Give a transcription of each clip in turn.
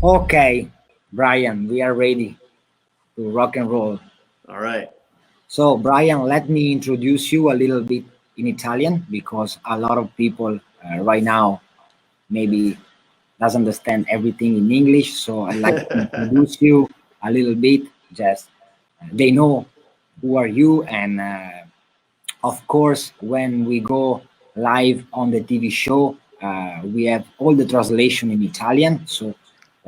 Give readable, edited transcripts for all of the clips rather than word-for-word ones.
Okay, Brian, we are ready to rock and roll. All right. So, Brian, let me introduce you a little bit in Italian because a lot of people right now maybe doesn't understand everything in English. So, I'd like to introduce you a little bit. Just they know who are you, and of course, when we go live on the TV show, we have all the translation in Italian. So.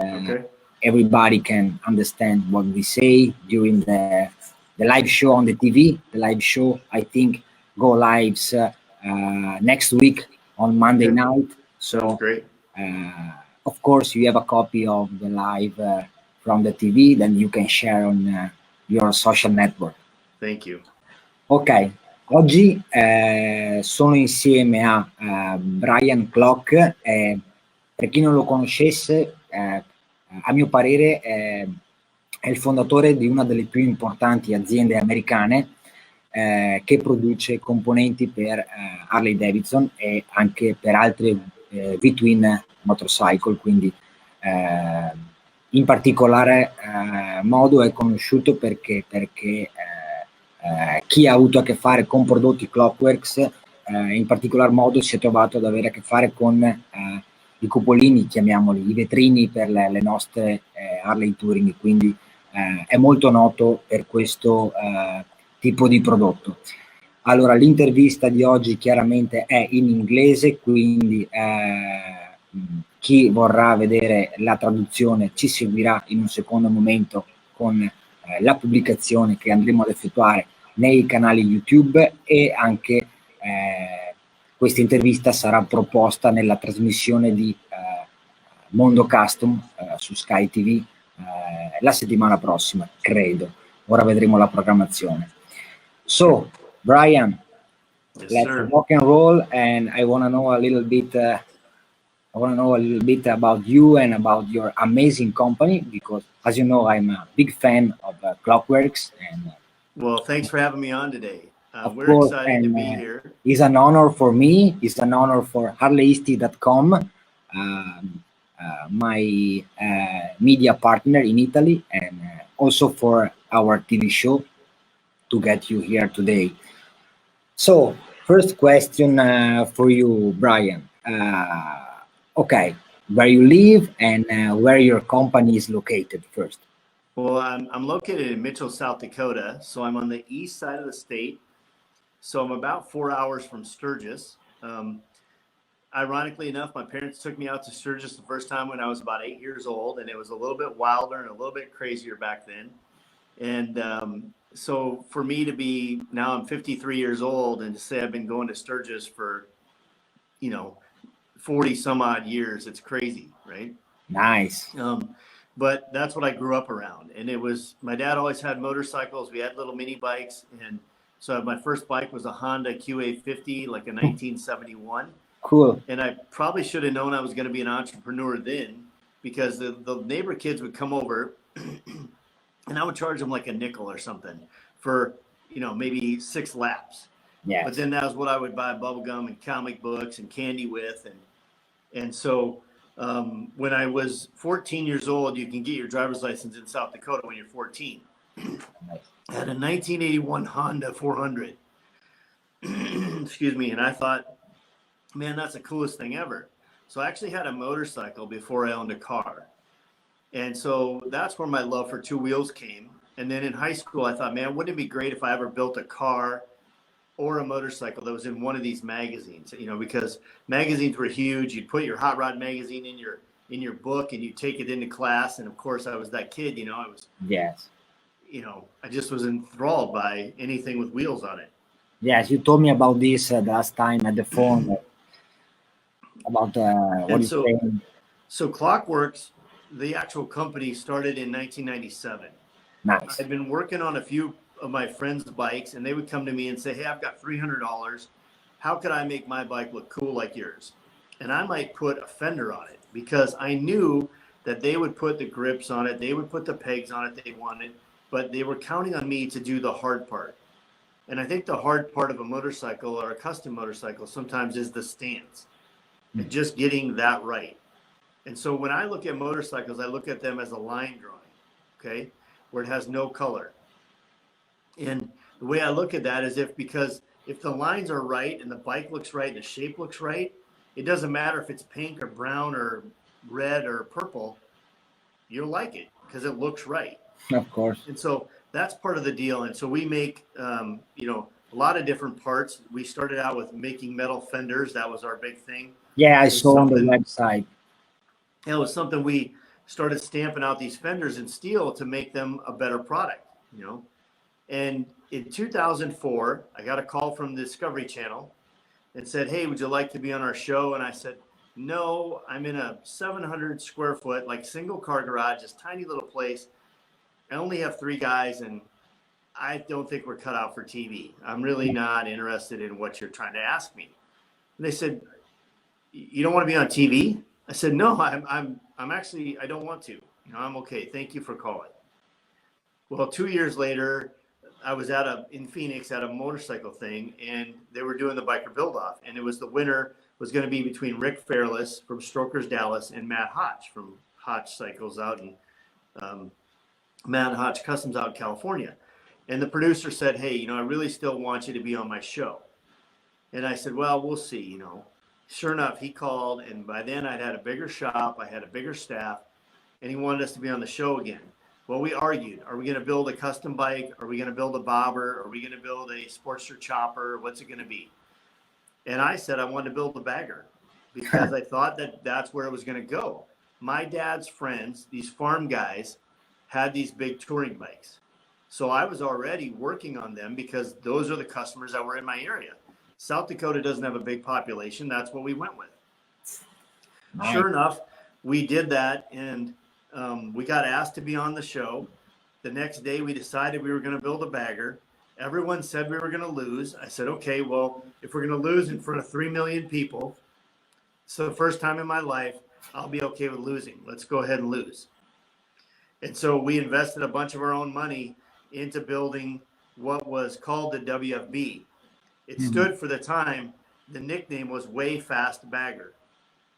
Okay. Everybody can understand what we say during the live show on the TV. The live show, I think, go lives next week on Monday Okay. night. Sounds So, great. of course, you have a copy of the live from the TV, then you can share on your social network. Thank you. Ok, oggi sono insieme a Brian Klock. Per chi non lo conoscesse, a mio parere è il fondatore di una delle più importanti aziende americane che produce componenti per Harley Davidson e anche per altre V-twin motorcycle, quindi in particolare Modo è conosciuto perché chi ha avuto a che fare con prodotti Klock Werks in particolar modo si è trovato ad avere a che fare con i cupolini, chiamiamoli, i vetrini per le nostre Harley Touring, quindi è molto noto per questo tipo di prodotto. Allora, l'intervista di oggi chiaramente è in inglese, quindi chi vorrà vedere la traduzione ci seguirà in un secondo momento con la pubblicazione che andremo ad effettuare nei canali YouTube, e anche questa intervista sarà proposta nella trasmissione di Mondo Custom su Sky TV la settimana prossima, credo. Ora vedremo la programmazione. So, Brian, Yes, let's sir. rock and roll, and I want to know a little bit. I want to know a little bit about you and about your amazing company, because, as you know, I'm a big fan of Klock Werks, and Well, thanks for having me on today. of We're course, excited to be here. it's an honor for me. It's an honor for harleyistic.com, my media partner in Italy, and also for our TV show to get you here today. So, first question for you, Brian. Okay, where you live and where your company is located first. Well, I'm located in Mitchell, South Dakota, so I'm on the east side of the state. So I'm about 4 hours from Sturgis. Ironically enough, my parents took me out to Sturgis the first time when I was about 8 years old, and it was a little bit wilder and a little bit crazier back then. And so for me to be, now I'm 53 years old, and to say I've been going to Sturgis for, 40 some odd years, it's crazy, right? Nice. But that's what I grew up around. And it was, my dad always had motorcycles. We had little mini bikes. And so my first bike was a Honda QA50, like a 1971. Cool. And I probably should have known I was going to be an entrepreneur then, because the neighbor kids would come over and I would charge them like a nickel or something for, maybe 6 laps. Yes. But then that was what I would buy bubble gum and comic books and candy with. And so when I was 14 years old, you can get your driver's license in South Dakota when you're 14. Nice. I had a 1981 Honda 400. Excuse me. And I thought, man, that's the coolest thing ever. So I actually had a motorcycle before I owned a car. And so that's where my love for two wheels came. And then in high school, I thought, man, wouldn't it be great if I ever built a car or a motorcycle that was in one of these magazines, because magazines were huge. You'd put your hot rod magazine in your book and you take it into class. And of course I was that kid, I was, yes. I just was enthralled by anything with wheels on it. Yes. You told me about this the last time at the phone about what you're saying. So Klock Werks, the actual company, started in 1997. Nice. I'd been working on a few of my friends' bikes, and they would come to me and say, hey, I've got $300. How could I make my bike look cool like yours? And I might put a fender on it, because I knew that they would put the grips on it. They would put the pegs on it they wanted, but they were counting on me to do the hard part. And I think the hard part of a motorcycle or a custom motorcycle sometimes is the stance and just getting that right. And so when I look at motorcycles, I look at them as a line drawing, okay, where it has no color. And the way I look at that is because if the lines are right and the bike looks right and the shape looks right, it doesn't matter if it's pink or brown or red or purple, you'll like it because it looks right. Of course. And so that's part of the deal. And so we make, a lot of different parts. We started out with making metal fenders. That was our big thing. Yeah, I saw on the website. It was something we started stamping out these fenders in steel to make them a better product, And in 2004, I got a call from the Discovery Channel and said, "Hey, would you like to be on our show?" And I said, "No, I'm in a 700 square foot, like single car garage, this tiny little place. I only have 3 guys and I don't think we're cut out for TV. I'm really not interested in what you're trying to ask me." And they said, "You don't want to be on TV?" I said, "No, I'm actually, I don't want to. I'm okay. Thank you for calling." Well, 2 years later, I was in Phoenix at a motorcycle thing, and they were doing the biker build-off, and it was the winner was going to be between Rick Fairless from Strokers Dallas and Matt Hotch from Hotch Cycles out in Matt Hotch Customs out in California. And the producer said, "Hey, I really still want you to be on my show." And I said, "Well, we'll see, Sure enough, he called, and by then I'd had a bigger shop, I had a bigger staff, and he wanted us to be on the show again. Well, we argued, are we going to build a custom bike? Are we going to build a bobber? Are we going to build a Sportster chopper? What's it going to be? And I said I wanted to build a bagger because I thought that that's where it was going to go. My dad's friends, these farm guys, had these big touring bikes. So I was already working on them because those are the customers that were in my area. South Dakota doesn't have a big population. That's what we went with. Nice. Sure enough, we did that, and we got asked to be on the show. The next day, we decided we were going to build a bagger. Everyone said we were going to lose. I said, okay, well, if we're going to lose in front of 3 million people, so the first time in my life, I'll be okay with losing. Let's go ahead and lose. And so we invested a bunch of our own money into building what was called the WFB. It stood for the time, the nickname was Way Fast Bagger.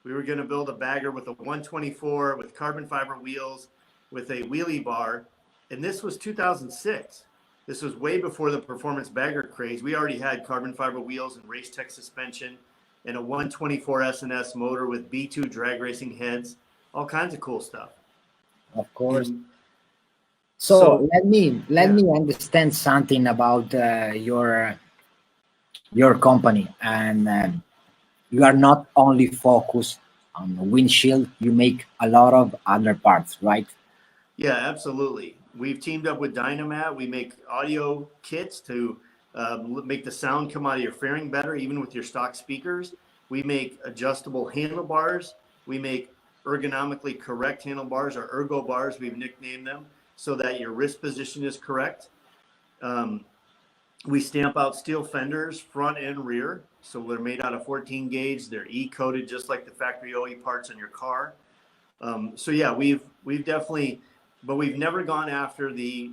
We were going to build a bagger with a 124 with carbon fiber wheels with a wheelie bar. And this was 2006. This was way before the performance bagger craze. We already had carbon fiber wheels and race tech suspension and a 124 S&S motor with B2 drag racing heads, all kinds of cool stuff. Of course. So let me understand something about your company, and you are not only focused on the windshield, you make a lot of other parts, right? Yeah, absolutely. We've teamed up with Dynamat. We make audio kits to make the sound come out of your fairing better, even with your stock speakers. We make adjustable handlebars. We make ergonomically correct handlebars, or ergo bars, we've nicknamed them, so that your wrist position is correct. We stamp out steel fenders, front and rear. So they're made out of 14 gauge. They're E-coated, just like the factory OE parts on your car. So yeah, we've definitely, but we've never gone after the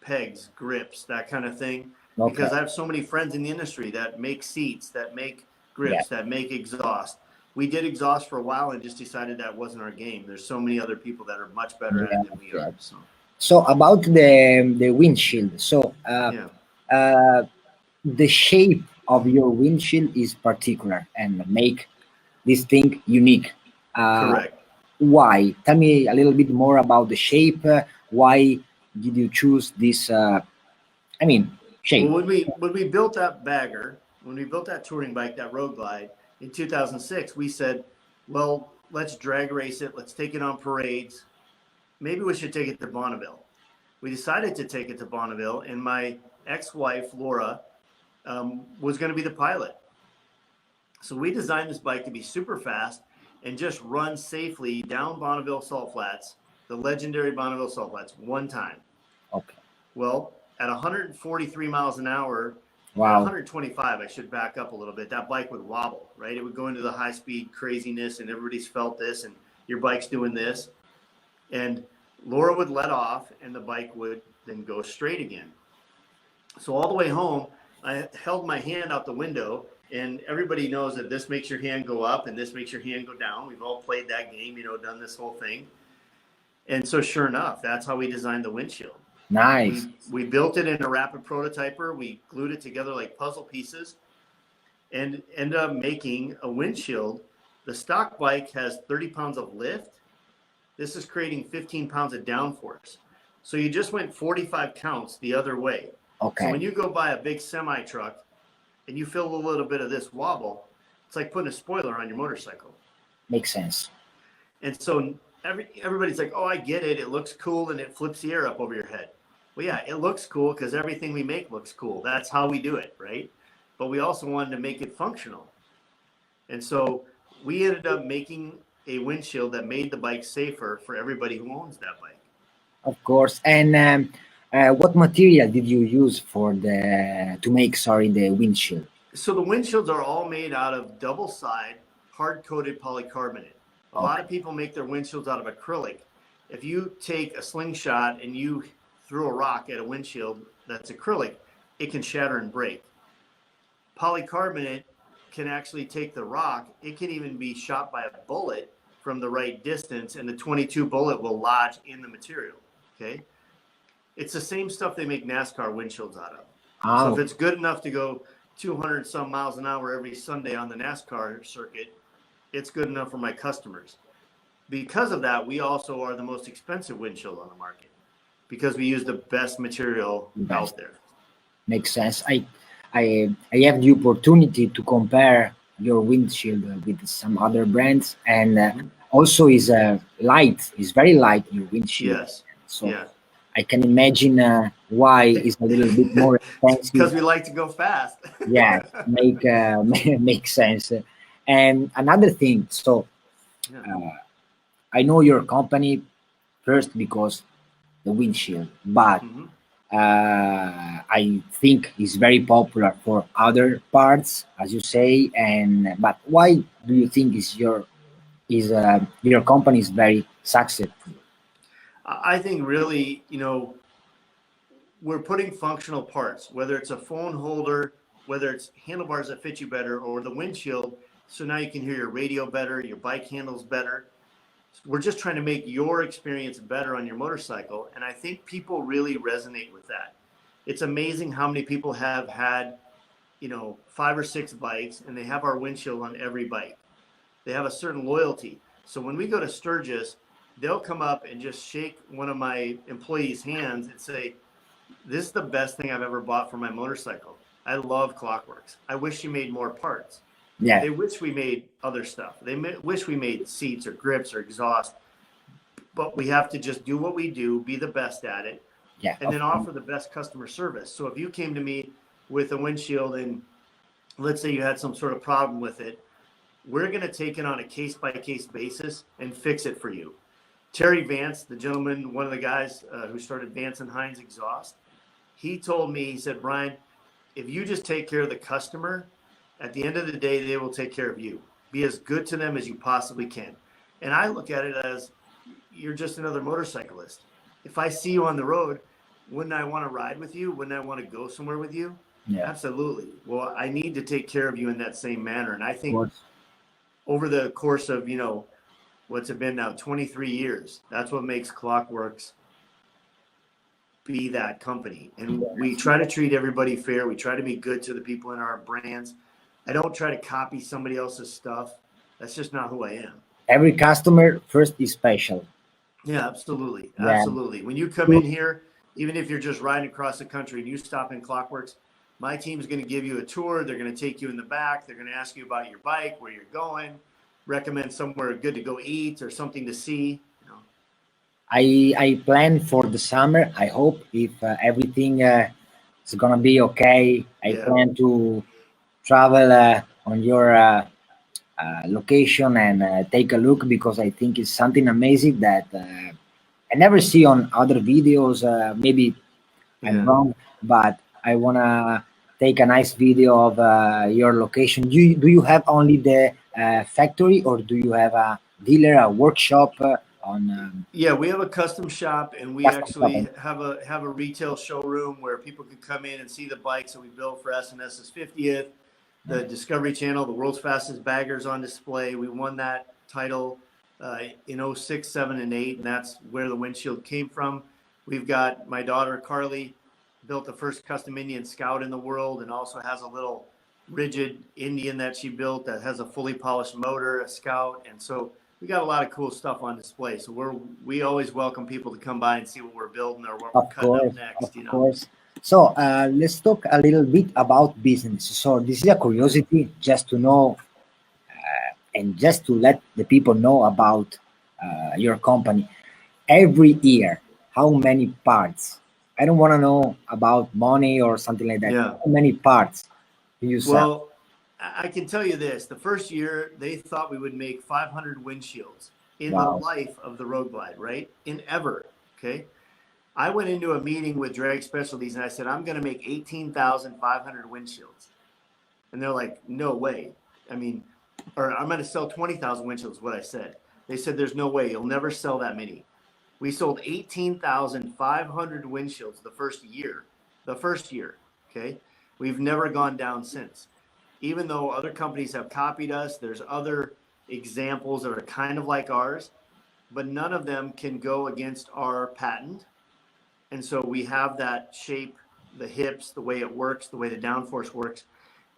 pegs, grips, that kind of thing. Okay. Because I have so many friends in the industry that make seats, that make grips, that make exhaust. We did exhaust for a while and just decided that wasn't our game. There's so many other people that are much better at it than we are. So about the windshield. So the shape of your windshield is particular and make this thing unique. Correct. Why? Tell me a little bit more about the shape. Why did you choose this? Shape. Well, when we built that bagger, when we built that touring bike, that Road Glide in 2006, we said, well, let's drag race it. Let's take it on parades. Maybe we should take it to Bonneville. We decided to take it to Bonneville, and my ex-wife, Laura, was going to be the pilot. So we designed this bike to be super fast and just run safely down Bonneville Salt Flats, the legendary Bonneville Salt Flats, one time. Okay. Well, at 143 miles an hour, wow. 125, I should back up a little bit, that bike would wobble, right? It would go into the high-speed craziness, and everybody's felt this, and your bike's doing this. And Laura would let off, and the bike would then go straight again. So all the way home, I held my hand out the window, and everybody knows that this makes your hand go up and this makes your hand go down. We've all played that game, you know, done this whole thing. And so sure enough, that's how we designed the windshield. Nice. We built it in a rapid prototyper. We glued it together like puzzle pieces and ended up making a windshield. The stock bike has 30 pounds of lift. This is creating 15 pounds of downforce. So you just went 45 counts the other way. Okay. So when you go buy a big semi truck and you feel a little bit of this wobble, it's like putting a spoiler on your motorcycle. Makes sense. And so everybody's like, oh, I get it. It looks cool and it flips the air up over your head. Well, yeah, it looks cool because everything we make looks cool. That's how we do it, right? But we also wanted to make it functional. And so we ended up making a windshield that made the bike safer for everybody who owns that bike. Of course. And what material did you use to make the windshield? So the windshields are all made out of double-side, hard-coated polycarbonate. A lot of people make their windshields out of acrylic. If you take a slingshot and you throw a rock at a windshield that's acrylic, it can shatter and break. Polycarbonate can actually take the rock. It can even be shot by a bullet from the right distance, and the 22 bullet will lodge in the material. Okay, it's the same stuff they make NASCAR windshields out of. Oh. So if it's good enough to go 200 some miles an hour every Sunday on the NASCAR circuit, it's good enough for my customers. Because of that, we also are the most expensive windshield on the market because we use the best material out there. Makes sense. I have the opportunity to compare your windshield with some other brands, and also is very light, your windshield. Yes. So yeah. I can imagine why it's a little bit more expensive. Because we like to go fast. Yeah, makes sense. And another thing, so I know your company first because the windshield, but I think it's very popular for other parts, as you say. But why do you think your company is very successful? I think really, you know, we're putting functional parts, whether it's a phone holder, whether it's handlebars that fit you better, or the windshield. So now you can hear your radio better, your bike handles better. We're just trying to make your experience better on your motorcycle. And I think people really resonate with that. It's amazing how many people have had, you know, 5 or 6 bikes and they have our windshield on every bike. They have a certain loyalty. So when we go to Sturgis, they'll come up and just shake one of my employees' hands and say, this is the best thing I've ever bought for my motorcycle. I love Klock Werks. I wish you made more parts. Yeah. They wish we made other stuff. They wish we made seats or grips or exhaust. But we have to just do what we do, be the best at it, and then offer the best customer service. So if you came to me with a windshield and let's say you had some sort of problem with it, we're going to take it on a case-by-case basis and fix it for you. Terry Vance, the gentleman, one of the guys who started Vance and Hines Exhaust, he told me, he said, Brian, if you just take care of the customer, at the end of the day, they will take care of you. Be as good to them as you possibly can. And I look at it as you're just another motorcyclist. If I see you on the road, wouldn't I want to ride with you? Wouldn't I want to go somewhere with you? Yeah. Absolutely. Well, I need to take care of you in that same manner. And I think over the course of, you know, what's it been now, 23 years, that's what makes Klock Werks be that company. And we try to treat everybody fair. We try to be good to the people in our brands. I don't try to copy somebody else's stuff. That's just not who I am. Every customer first is special. Yeah, absolutely. Yeah. Absolutely. When you come in here, even if you're just riding across the country and you stop in Klock Werks, my team's going to give you a tour. They're going to take you in the back. They're going to ask you about your bike, where you're going, recommend somewhere good to go eat or something to see. You know. I plan for the summer. I hope if everything is going to be okay, I plan to travel on your location and take a look, because I think it's something amazing that I never see on other videos. Maybe I'm wrong, but I want to take a nice video of your location. Do you have only the factory, or do you have a dealer, a workshop? on Yeah, we have a custom shop, and we custom actually shopping. have a retail showroom where people can come in and see the bikes that we built for SNS's 50th, the Discovery Channel, the world's fastest baggers on display. We won that title in 06, 7, and 8, and that's where the windshield came from. We've got my daughter Carly built the first custom Indian Scout in the world, and also has a little rigid Indian that she built that has a fully polished motor, a Scout, and so we got a lot of cool stuff on display. So we always welcome people to come by and see what we're building or what we're cutting up next. Of course. So let's talk a little bit about business. So this is a curiosity, just to know and just to let the people know about your company. Every year, how many parts? I don't want to know about money or something like that. Yeah. How many parts do you sell? Well, I can tell you this. The first year, they thought we would make 500 windshields in the life of the Road Glide, right? In ever, okay? I went into a meeting with Drag Specialties, and I said, I'm going to make 18,500 windshields. And they're like, no way. I mean, or I'm going to sell 20,000 windshields, what I said. They said, there's no way. You'll never sell that many. We sold 18,500 windshields the first year. The first year, okay? We've never gone down since. Even though other companies have copied us, there's other examples that are kind of like ours, but none of them can go against our patent. And so we have that shape, the hips, the way it works, the way the downforce works.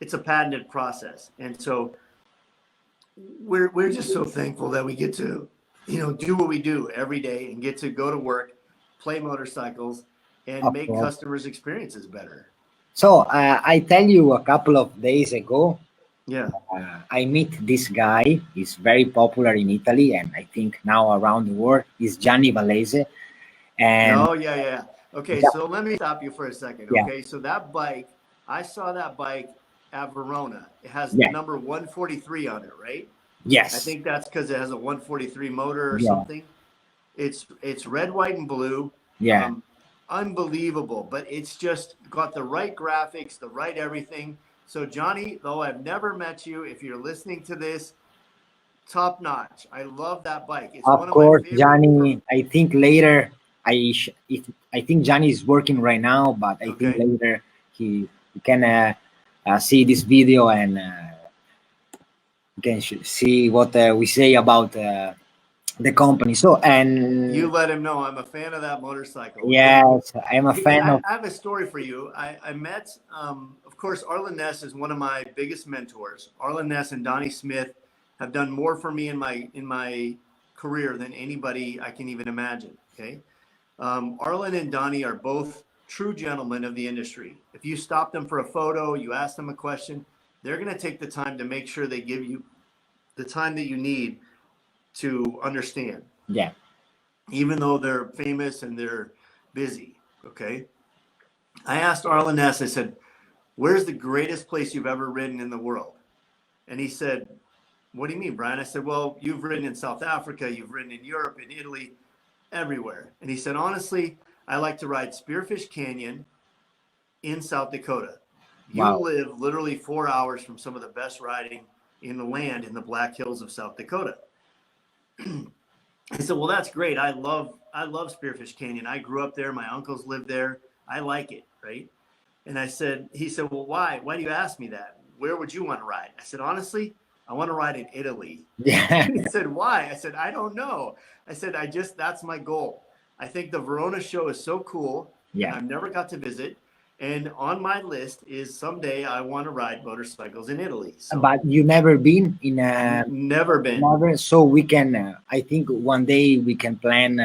It's a patented process. And so we're just so thankful that we get to, do what we do every day and get to go to work, play motorcycles, and make customers' experiences better. So I tell you, a couple of days ago, I meet this guy. He's very popular in Italy, and I think now around the world. He's Gianni Valese. And okay, so let me stop you for a second. Okay, so that bike, I saw that bike at Verona. It has the number 143 on it, right? Yes. I think that's because it has a 143 motor or something. It's red, white, and blue. Unbelievable, but it's just got the right graphics, the right everything. So Johnny, though I've never met you, if you're listening to this, top notch. I love that bike. It's of course, Johnny. I think later, I think Johnny is working right now, but I think later he can see this video and can see what we say about the company. So, and you let him know I'm a fan of that motorcycle. Yes, I'm a fan of. I have a story for you. I met, of course, Arlen Ness is one of my biggest mentors. Arlen Ness and Donnie Smith have done more for me in my career than anybody I can even imagine. Okay, Arlen and Donnie are both true gentlemen of the industry. If you stop them for a photo, you ask them a question, they're going to take the time to make sure they give you the time that you need to understand. Yeah. Even though they're famous and they're busy. Okay. I asked Arlen Ness, I said, where's the greatest place you've ever ridden in the world? And he said, what do you mean, Brian? I said, well, you've ridden in South Africa, you've ridden in Europe, in Italy, everywhere. And he said, honestly, I like to ride Spearfish Canyon in South Dakota. You live literally 4 hours from some of the best riding in the land in the Black Hills of South Dakota. I said, well, that's great. I love Spearfish Canyon. I grew up there. My uncles lived there. I like it, right? And he said, well, why? Why do you ask me that? Where would you want to ride? I said, honestly, I want to ride in Italy. Yeah. He said, why? I said, I don't know. I said, that's my goal. I think the Verona show is so cool. Yeah. I've never got to visit. And on my list is someday I want to ride motorcycles in Italy. So, but you never been in never been. Never. So we can. I think one day we can plan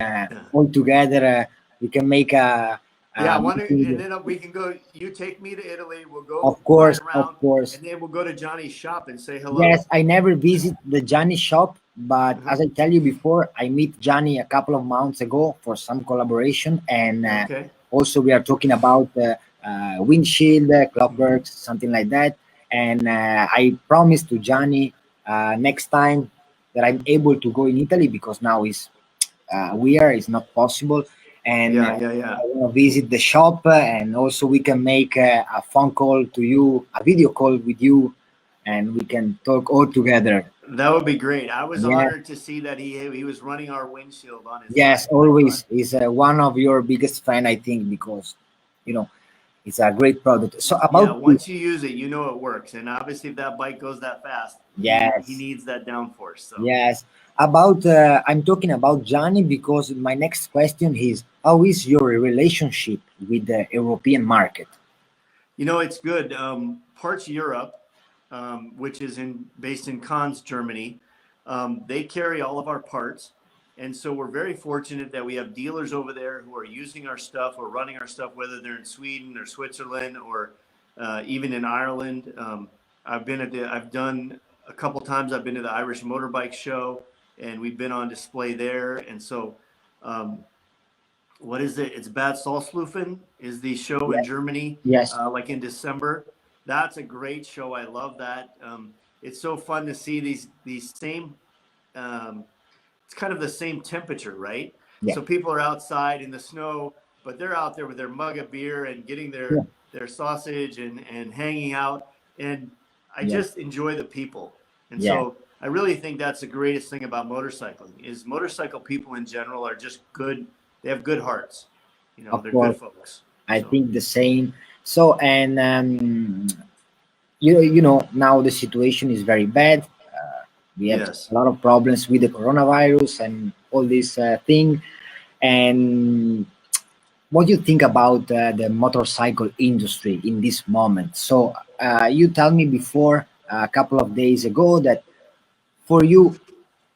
all together. We can make a. And then we can go. You take me to Italy. We'll go. Of course, around, of course. And then we'll go to Johnny's shop and say hello. Yes, I never visit the Johnny shop, but as I tell you before, I meet Johnny a couple of months ago for some collaboration, and also we are talking about. Windshield, Klock Werks, something like that. And I promised to Johnny next time that I'm able to go in Italy, because now it's not possible. And I want to visit the shop, and also we can make a phone call to you, a video call with you, and we can talk all together. That would be great. I was Yeah. honored to see that he was running our windshield on his Yes, bike. always is one of your biggest fan, I think, because you know it's a great product. So Yeah, about this, once you use it, you know it works. And obviously, if that bike goes that fast, he yes, needs that downforce. So, yes. About I'm talking about Johnny because my next question is how is your relationship with the European market? it's good. Parts Europe, which is based in Cannes, Germany, they carry all of our parts. And so we're very fortunate that we have dealers over there who are using our stuff or running our stuff, whether they're in Sweden or Switzerland or even in Ireland. I've done a couple times. I've been to the Irish Motorbike Show, and we've been on display there. And so, what is it? It's Bad Salzlufen is the show in Yes, Germany, yes, like in December. That's a great show. I love that. It's so fun to see these same. Um, it's kind of the same temperature, right? yeah, So people are outside in the snow, but they're out there with their mug of beer and getting yeah, their sausage and hanging out. And I yeah, just enjoy the people. And yeah. so I really think that's the greatest thing about motorcycling is motorcycle people in general are just good. They have good hearts. Of They're good course, folks. I So think the same. So and you know now the situation is very bad. We have yes. a lot of problems with the coronavirus and all this thing. And what do you think about the motorcycle industry in this moment? So you told me before a couple of days ago that for you,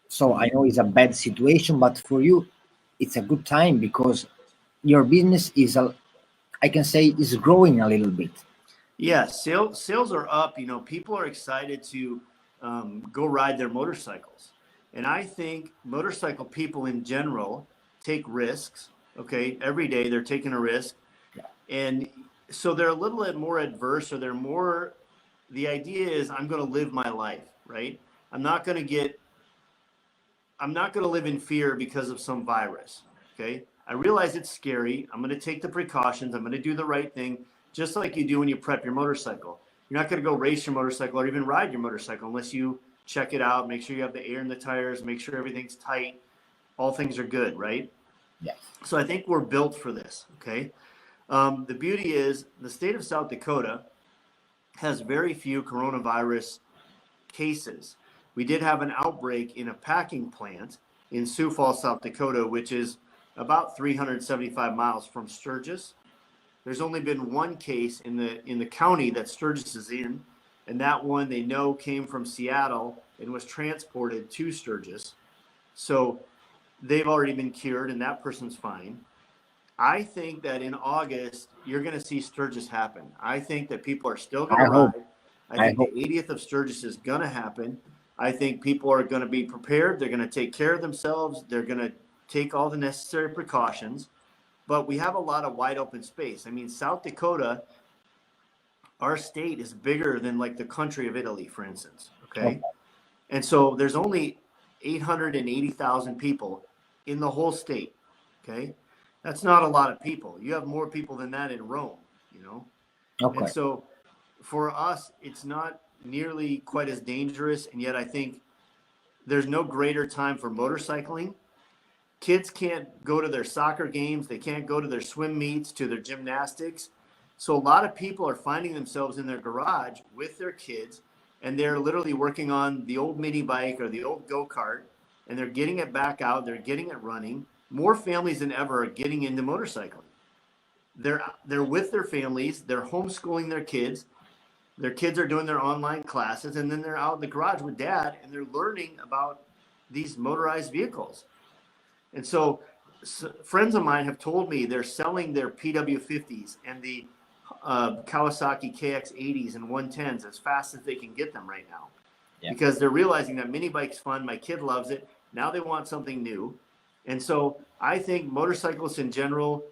so I know it's a bad situation, but for you, it's a good time because your business is, I can say, is growing a little bit. Yeah, sales are up. People are excited to go ride their motorcycles, and I think motorcycle people in general take risks. Okay, every day they're taking a risk, and so they're a little bit more adverse, or they're more. The idea is, I'm going to live my life, right? I'm not going to get. I'm not going to live in fear because of some virus. Okay, I realize it's scary. I'm going to take the precautions. I'm going to do the right thing, just like you do when you prep your motorcycle. You're not going to go race your motorcycle or even ride your motorcycle unless you check it out, make sure you have the air in the tires, make sure everything's tight, all things are good, right? Yes. So I think we're built for this. Okay. The beauty is the state of South Dakota has very few coronavirus cases. We did have an outbreak in a packing plant in Sioux Falls, South Dakota, which is about 375 miles from Sturgis. There's only been one case in the county that Sturgis is in, and that one they know came from Seattle and was transported to Sturgis. So they've already been cured, and that person's fine. I think that in August you're going to see Sturgis happen. I think that people are still going to I hope. ride. I I think the hope. 80th of Sturgis is going to happen. I think people are going to be prepared. They're going to take care of themselves. They're going to take all the necessary precautions. But we have a lot of wide open space. I mean, South Dakota, our state is bigger than like the country of Italy, for instance. Okay. Okay. And so there's only 880,000 people in the whole state. Okay. That's not a lot of people. You have more people than that in Rome, you know? And Okay. so for us, it's not nearly quite as dangerous. And yet I think there's no greater time for motorcycling. Kids can't go to their soccer games. They can't go to their swim meets, to their gymnastics. So a lot of people are finding themselves in their garage with their kids, and they're literally working on the old mini bike or the old go-kart, and they're getting it back out. They're getting it running. More families than ever are getting into motorcycling. They're with their families. They're homeschooling their kids. Their kids are doing their online classes, and then they're out in the garage with dad, and they're learning about these motorized vehicles. And so, friends of mine have told me they're selling their PW50s and the Kawasaki KX80s and 110s as fast as they can get them right now, Yeah. because they're realizing that mini bike's fun. My kid loves it. Now they want something new. And so I think motorcyclists in general,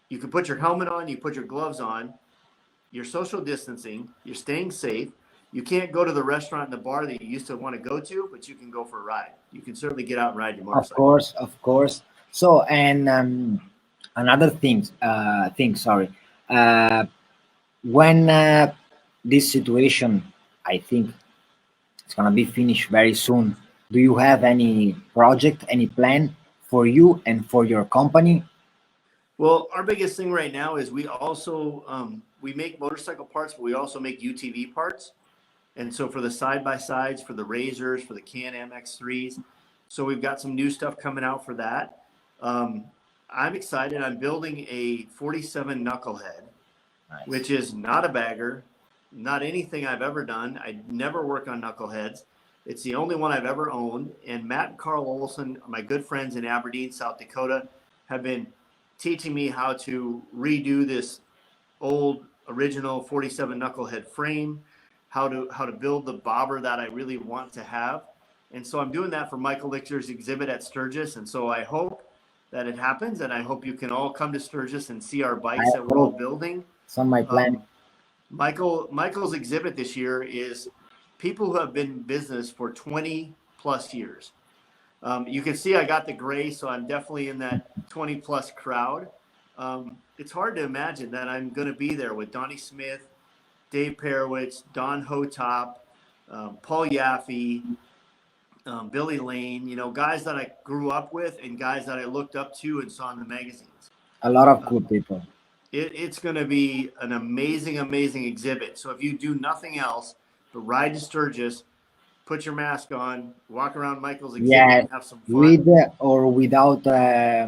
you can put your helmet on, you put your gloves on, you're social distancing, you're staying safe. You can't go to the restaurant and the bar that you used to want to go to, but you can go for a ride. You can certainly get out and ride your Of motorcycle. course, of course. So and another thing. Sorry. Uh, when this situation, I think, It's gonna be finished very soon. Do you have any project, any plan for you and for your company? Well, our biggest thing right now is we also we make motorcycle parts, but we also make UTV parts. And so for the side by sides, for the Razors, for the Can-Am X3s, so we've got some new stuff coming out for that. I'm excited. I'm building a 47 knucklehead, Nice. which is not a bagger, not anything I've ever done. I never work on knuckleheads. It's the only one I've ever owned. And Matt and Carl Olson, my good friends in Aberdeen, South Dakota, have been teaching me how to redo this old original 47 knucklehead frame, how to build the bobber that I really want to have. And so I'm doing that for Michael Lichter's exhibit at Sturgis. And so I hope that it happens, and I hope you can all come to Sturgis and see our bikes that we're all building. It's on my plan. Michael's exhibit this year is people who have been in business for 20 plus years. You can see I got the gray, so I'm definitely in that 20 plus crowd. It's hard to imagine that I'm going to be there with Donnie Smith, Dave Perowitz, Don Hotop, Paul Yaffe, Billy Lane, guys that I grew up with and guys that I looked up to and saw in the magazines. A lot of cool people. It's going to be an amazing, amazing exhibit. So if you do nothing else but ride to Sturgis, put your mask on, walk around Michael's exhibit, and have some fun. With or without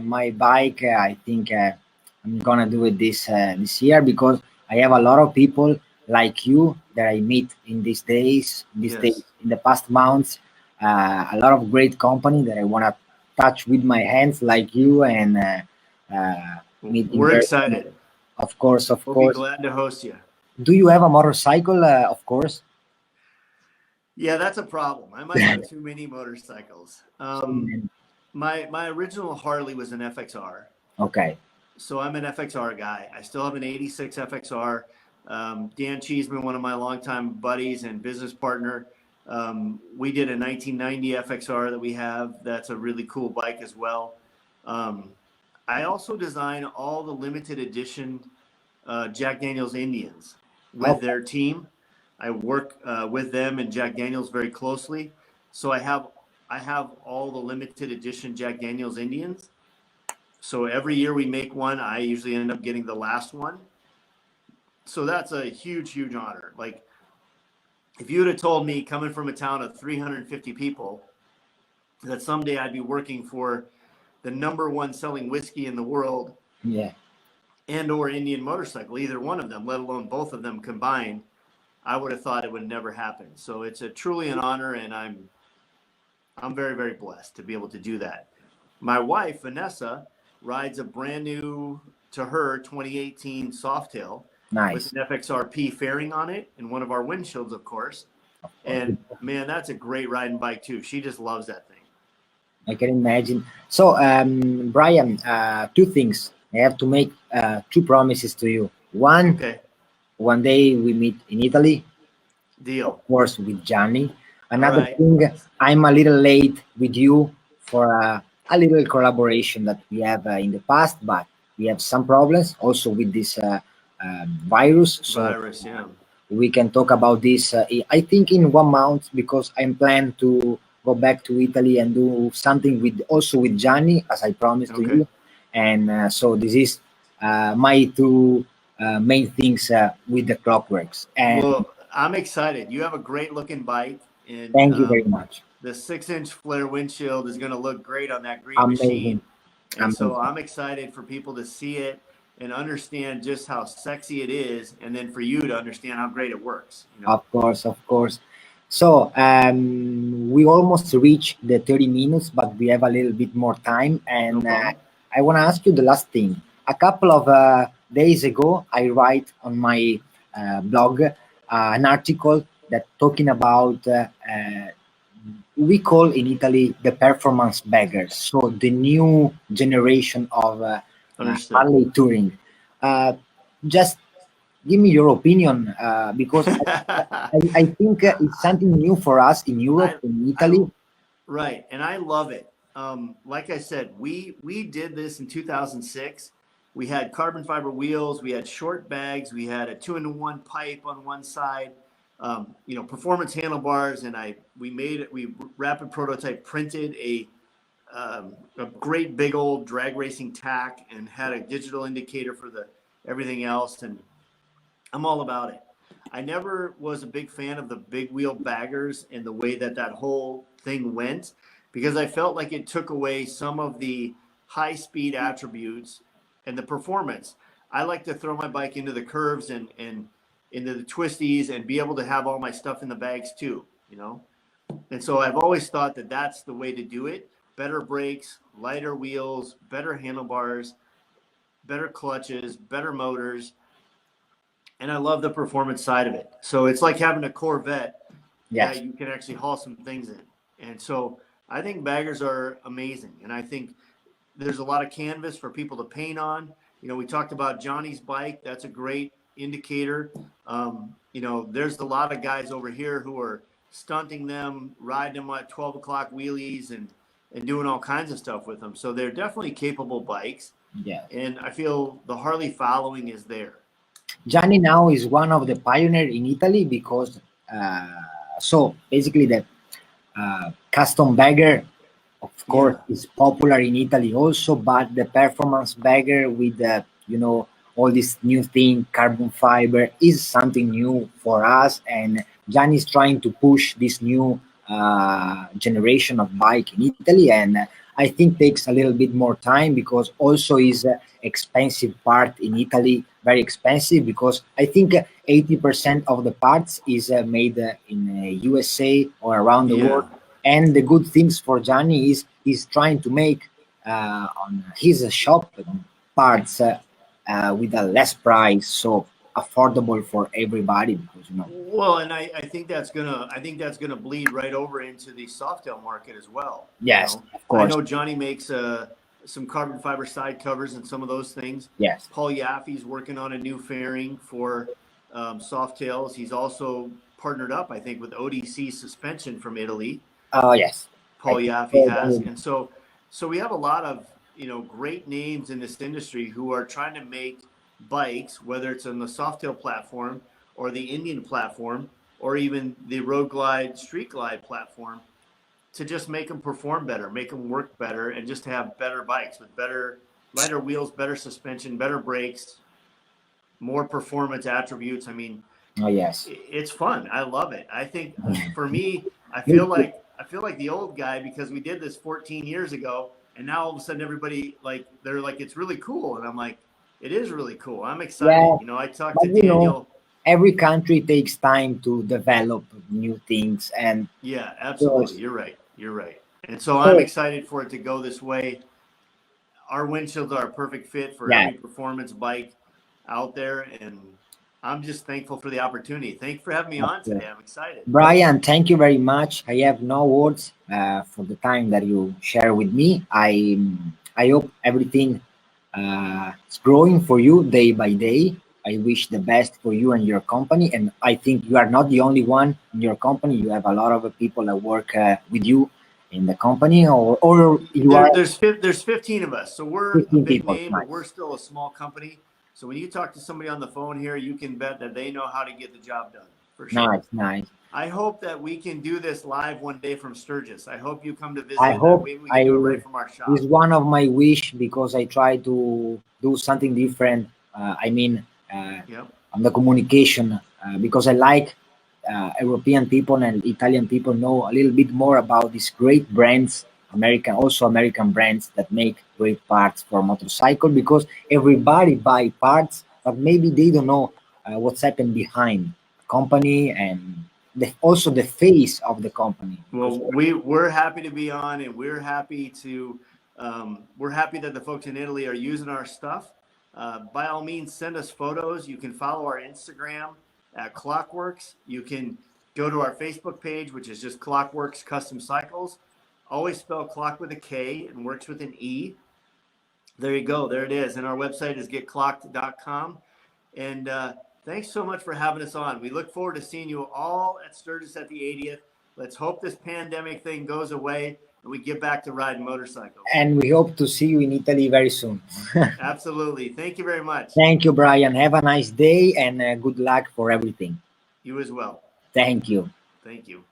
my bike, I think I'm gonna do it this year, because I have a lot of people like you that I meet in these days, in the past months. A lot of great company that I wanna touch with my hands, like you, and meet. We're excited. Of course, of We'll course. be glad to host you. Do you have a motorcycle? Of course. Yeah, that's a problem. I might have too many motorcycles. My original Harley was an FXR. Okay. So I'm an FXR guy. I still have an 86 FXR. Dan Cheeseman, one of my longtime buddies and business partner, we did a 1990 FXR that we have. That's a really cool bike as well. I also design all the limited edition Jack Daniel's Indians with their team. I work with them and Jack Daniel's very closely. So I have all the limited edition Jack Daniel's Indians. So every year we make one, I usually end up getting the last one. So that's a huge, huge honor. Like, if you would have told me, coming from a town of 350 people, that someday I'd be working for the #1 selling whiskey in the world, and or Indian motorcycle, either one of them, let alone both of them combined, I would have thought it would never happen. So it's truly an honor, and I'm very, very blessed to be able to do that. My wife, Vanessa, rides a brand new, to her, 2018 Softail. Nice. With an FXRP fairing on it and one of our windshields, of course. And man, that's a great riding bike too. She just loves that thing. I can imagine. So, Brian, two things. I have to make 2 promises to you. One, one day we meet in Italy. Deal. Of course, with Gianni. Another thing, I'm a little late with you for a little collaboration that we have in the past, but we have some problems also with this virus. So we can talk about this, I think, in 1 month, because I'm planning to go back to Italy and do something with Gianni, as I promised to you. And so this is my 2 main things with the Klock Werks. And well, I'm excited. You have a great looking bike. And thank you very much. The 6-inch flare windshield is going to look great on that green machine. And so I'm excited for people to see it and understand just how sexy it is, and then for you to understand how great it works. Of course, of course. So we almost reached the 30 minutes, but we have a little bit more time. And I want to ask you the last thing. A couple of days ago, I write on my blog an article that talking about we call in Italy the performance baggers. So the new generation of Harley touring. Just give me your opinion, because I think it's something new for us in Europe, in Italy. Right, and I love it. Like I said, we did this in 2006. We had carbon fiber wheels, we had short bags, we had a 2-in-1 pipe on one side, performance handlebars, and we rapid prototype printed a great big old drag racing tack and had a digital indicator for everything else. And I'm all about it. I never was a big fan of the big wheel baggers and the way that whole thing went, because I felt like it took away some of the high speed attributes and the performance. I like to throw my bike into the curves and into the twisties and be able to have all my stuff in the bags too, And so I've always thought that that's the way to do it. Better brakes, lighter wheels, better handlebars, better clutches, better motors. And I love the performance side of it. So it's like having a Corvette that you can actually haul some things in. And so I think baggers are amazing. And I think there's a lot of canvas for people to paint on. We talked about Johnny's bike. That's a great indicator. There's a lot of guys over here who are stunting them, riding them at 12 o'clock wheelies and doing all kinds of stuff with them. So they're definitely capable bikes. Yeah. And I feel the Harley following is there. Gianni now is one of the pioneers in Italy because so basically the custom bagger, of course, is popular in Italy also, but the performance bagger with the all this new thing, carbon fiber, is something new for us, and Gianni is trying to push this new generation of bike in Italy, and I think takes a little bit more time because also is expensive part in Italy, very expensive, because I think 80% of the parts is made in USA or around the world. And the good things for Gianni is he's trying to make on his shop parts with a less price, so affordable for everybody, because Well, and I think that's gonna bleed right over into the softail market as well. Yes, of course. I know Johnny makes some carbon fiber side covers and some of those things. Yes. Paul Yaffe's working on a new fairing for softails. He's also partnered up, I think, with ODC Suspension from Italy. Oh, yes. Paul Yaffe has, and so we have a lot of great names in this industry who are trying to make bikes, whether it's on the softail platform or the Indian platform or even the road glide, street glide platform, to just make them perform better, make them work better, and just have better bikes with lighter wheels, better suspension, better brakes, more performance attributes. I mean, oh yes, it's fun. I love it. I think for me, I feel like the old guy because we did this 14 years ago, and now all of a sudden everybody they're like, it's really cool, and I'm like, it is really cool. I'm excited. Yeah, I talked to Daniel. Every country takes time to develop new things, and yeah, absolutely, you're right. And so I'm excited for it to go this way. Our windshields are a perfect fit for every performance bike out there, and I'm just thankful for the opportunity. Thanks for having me on today. I'm excited. Brian, thank you very much. I have no words for the time that you share with me. I hope everything is growing for you day by day. I wish the best for you and your company. And I think you are not the only one in your company. You have a lot of people that work with you in the company, or there's 15 of us. So we're a big name, but we're still a small company. So when you talk to somebody on the phone here, you can bet that they know how to get the job done, for sure. Nice. I hope that we can do this live one day from Sturgis. I hope you come to visit. I hope we can do it right from our shop. It's one of my wish, because I try to do something different. On the communication, because I like European people and Italian people know a little bit more about these great brands, American brands that make great parts for motorcycle, because everybody buy parts, but maybe they don't know what's happened behind the company and also the face of the company. Well, we're happy to be on, and we're happy that the folks in Italy are using our stuff. By all means, send us photos. You can follow our Instagram at Klock Werks. You can go to our Facebook page, which is just Klock Werks Custom Cycles. Always spell Klock with a K and Works with an E. There you go. There it is. And our website is getklocked.com. And thanks so much for having us on. We look forward to seeing you all at Sturgis at the 80th. Let's hope this pandemic thing goes away and we get back to riding motorcycles. And we hope to see you in Italy very soon. Absolutely. Thank you very much. Thank you, Brian. Have a nice day, and good luck for everything. You as well. Thank you. Thank you.